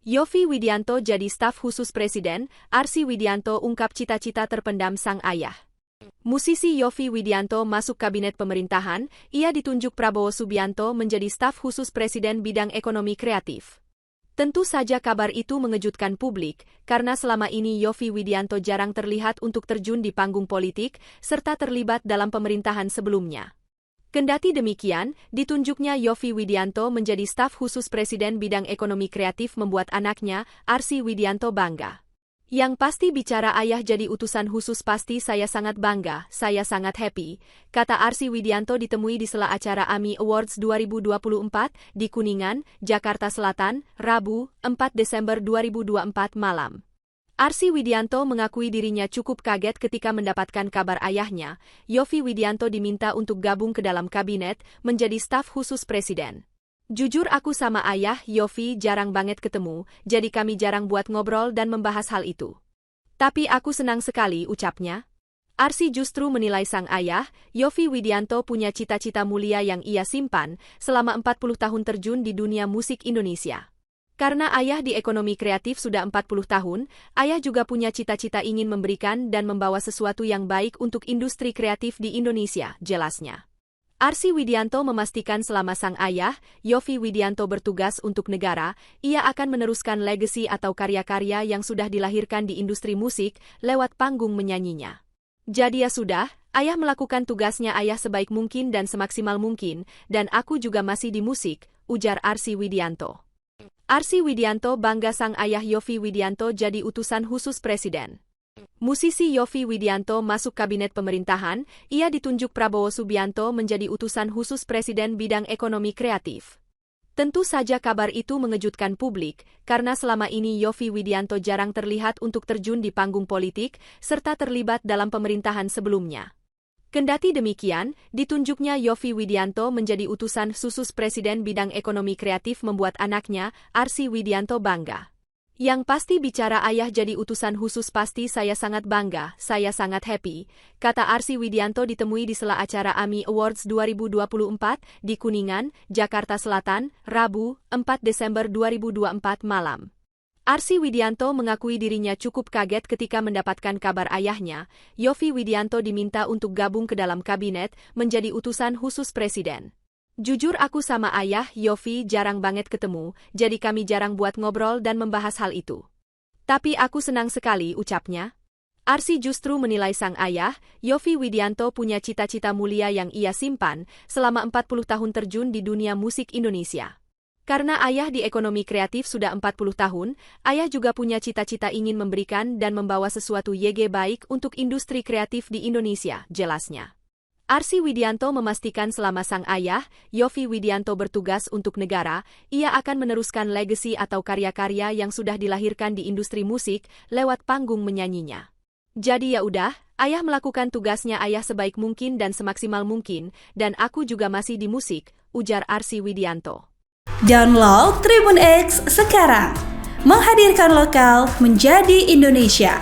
Yovie Widianto jadi staf khusus Presiden, Arsy Widianto ungkap cita-cita terpendam sang ayah. Musisi Yovie Widianto masuk kabinet pemerintahan, ia ditunjuk Prabowo Subianto menjadi staf khusus Presiden bidang ekonomi kreatif. Tentu saja kabar itu mengejutkan publik, karena selama ini Yovie Widianto jarang terlihat untuk terjun di panggung politik, serta terlibat dalam pemerintahan sebelumnya. Kendati demikian, ditunjuknya Yovie Widianto menjadi staf khusus Presiden bidang ekonomi kreatif membuat anaknya, Arsy Widianto bangga. Yang pasti bicara ayah jadi utusan khusus pasti saya sangat bangga, saya sangat happy, kata Arsy Widianto ditemui di sela acara AMI Awards 2024 di Kuningan, Jakarta Selatan, Rabu, 4 Desember 2024 malam. Arsy Widianto mengakui dirinya cukup kaget ketika mendapatkan kabar ayahnya, Yovie Widianto diminta untuk gabung ke dalam kabinet, menjadi staf khusus Presiden. Jujur aku sama ayah, Yovie jarang banget ketemu, jadi kami jarang buat ngobrol dan membahas hal itu. Tapi aku senang sekali, ucapnya. Arsy justru menilai sang ayah, Yovie Widianto punya cita-cita mulia yang ia simpan selama 40 tahun terjun di dunia musik Indonesia. Karena ayah di ekonomi kreatif sudah 40 tahun, ayah juga punya cita-cita ingin memberikan dan membawa sesuatu yang baik untuk industri kreatif di Indonesia, jelasnya. Arsy Widianto memastikan selama sang ayah, Yovie Widianto bertugas untuk negara, ia akan meneruskan legasi atau karya-karya yang sudah dilahirkan di industri musik lewat panggung menyanyinya. Jadi ya sudah, ayah melakukan tugasnya ayah sebaik mungkin dan semaksimal mungkin, dan aku juga masih di musik, ujar Arsy Widianto. Arsy Widianto bangga sang ayah Yovie Widianto jadi utusan khusus Presiden. Musisi Yovie Widianto masuk kabinet pemerintahan, ia ditunjuk Prabowo Subianto menjadi utusan khusus Presiden bidang ekonomi kreatif. Tentu saja kabar itu mengejutkan publik, karena selama ini Yovie Widianto jarang terlihat untuk terjun di panggung politik, serta terlibat dalam pemerintahan sebelumnya. Kendati demikian, ditunjuknya Yovie Widianto menjadi utusan khusus Presiden bidang ekonomi kreatif membuat anaknya, Arsy Widianto bangga. Yang pasti bicara ayah jadi utusan khusus pasti saya sangat bangga, saya sangat happy, kata Arsy Widianto ditemui di sela acara AMI Awards 2024 di Kuningan, Jakarta Selatan, Rabu, 4 Desember 2024 malam. Arsy Widianto mengakui dirinya cukup kaget ketika mendapatkan kabar ayahnya, Yovie Widianto diminta untuk gabung ke dalam kabinet, menjadi utusan khusus Presiden. Jujur aku sama ayah, Yovie jarang banget ketemu, jadi kami jarang buat ngobrol dan membahas hal itu. Tapi aku senang sekali, ucapnya. Arsy justru menilai sang ayah, Yovie Widianto punya cita-cita mulia yang ia simpan selama 40 tahun terjun di dunia musik Indonesia. Karena ayah di ekonomi kreatif sudah 40 tahun, ayah juga punya cita-cita ingin memberikan dan membawa sesuatu YG baik untuk industri kreatif di Indonesia, jelasnya. Arsy Widianto memastikan selama sang ayah, Yovie Widianto bertugas untuk negara, ia akan meneruskan legasi atau karya-karya yang sudah dilahirkan di industri musik lewat panggung menyanyinya. Jadi ya udah, ayah melakukan tugasnya ayah sebaik mungkin dan semaksimal mungkin, dan aku juga masih di musik, ujar Arsy Widianto. Download Tribun X sekarang, menghadirkan lokal menjadi Indonesia.